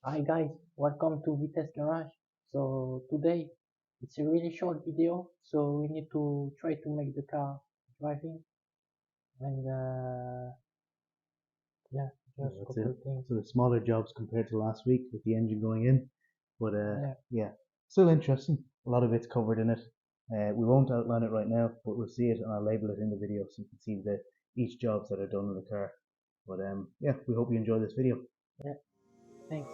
Hi guys, welcome to Vitesse Garage. So today it's a really short video, so we need to try to make the car driving and yeah, Yeah, just a that's couple it. of things. So the smaller jobs compared to last week with the engine going in, but Yeah, yeah, still interesting. A lot of it's covered in it. We won't outline it right now, but we'll see it and I'll label it in the video so you can see the each jobs that are done in the car. But yeah, we hope you enjoy this video. yeah, thanks.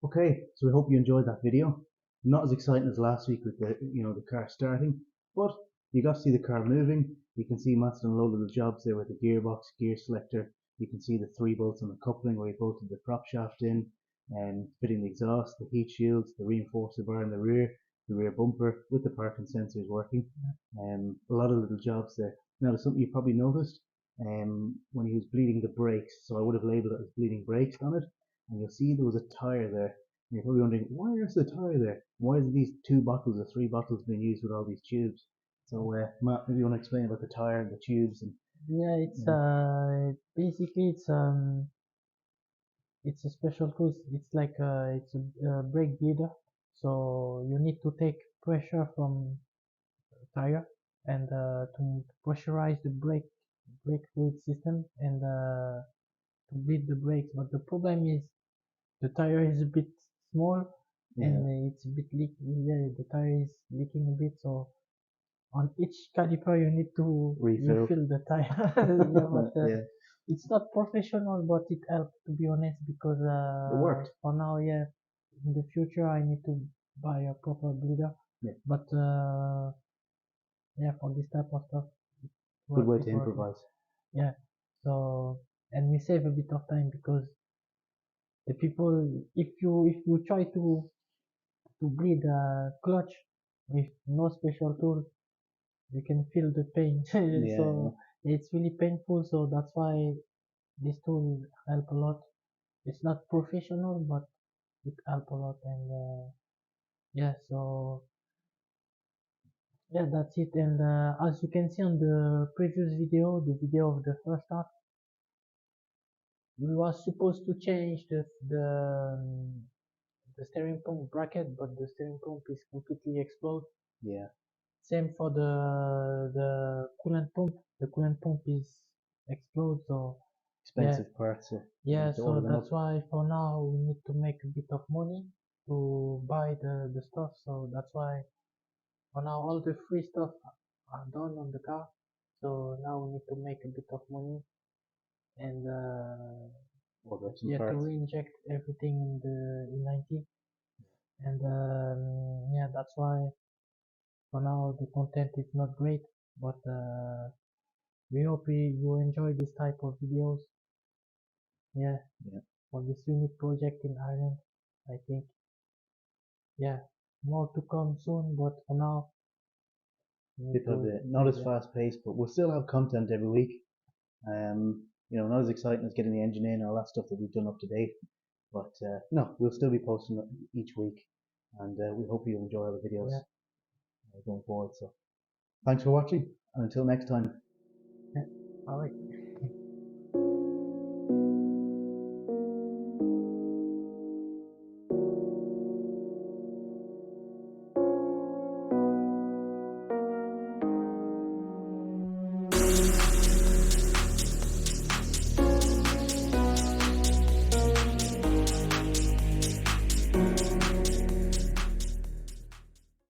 Okay, so we hope you enjoyed that video. Not as exciting as last week with the car starting, but you got to see the car moving. You can see Matt's done a load of the jobs there with the gearbox, gear selector. You can see the 3 bolts on the coupling where he bolted the prop shaft in, and fitting the exhaust, the heat shields, the reinforcer bar in the rear bumper with the parking sensors working. A lot of little jobs there. Now, there's something you probably noticed when he was bleeding the brakes. So I would have labeled it as bleeding brakes on it, and you'll see there was a tire there. And you're probably wondering, why is the tire there? Why is these 2 bottles or 3 bottles being used with all these tubes? So, Matt, maybe you want to explain about the tire and the tubes and Yeah, it's basically it's a special tool. It's like it's a brake bleeder. So you need to take pressure from the tire and to pressurize the brake fluid system and to bleed the brakes. But the problem is the tire is a bit small and yeah, it's a bit leak. Yeah, the tire is leaking a bit. So on each caliper you need to refill. refill the tire. Yeah, but Yeah, it's not professional, but it helps to be honest because it worked. for now, yeah, in the future I need to buy a proper bleeder. Yeah, But yeah, for this type of stuff, good way it to works. improvise. Yeah. So and we save a bit of time because the people, if you try to bleed a clutch with no special tool, you can feel the pain. Yeah, yeah. So it's really painful. So that's why this tool help a lot. It's not professional, but it help a lot. And yeah, so yeah, that's it. And as you can see on the previous video, the video of the first half, we was supposed to change the steering pump bracket, but the steering pump is completely exploded. Yeah, Same for the coolant pump. The coolant pump is explode. So yeah, expensive parts. You yeah. need to order So them that's up. why for now we need to make a bit of money to buy the stuff. So that's why for now all the free stuff are done on the car. So now we need to make a bit of money and Order up some yeah, to parts. re-inject everything in the E90. And yeah, that's why for now the content is not great, but we hope you enjoy this type of videos. Yeah, Yeah, for this unique project in Ireland. I think, yeah, more to come soon, but for now, we need bit of to it. Not say, as fast paced, but we'll still have content every week. Not as exciting as getting the engine in, all that stuff that we've done up to date. But no, we'll still be posting each week, and we hope you enjoy all the videos yeah, going forward. So thanks for watching, and until next time. yeah, alright.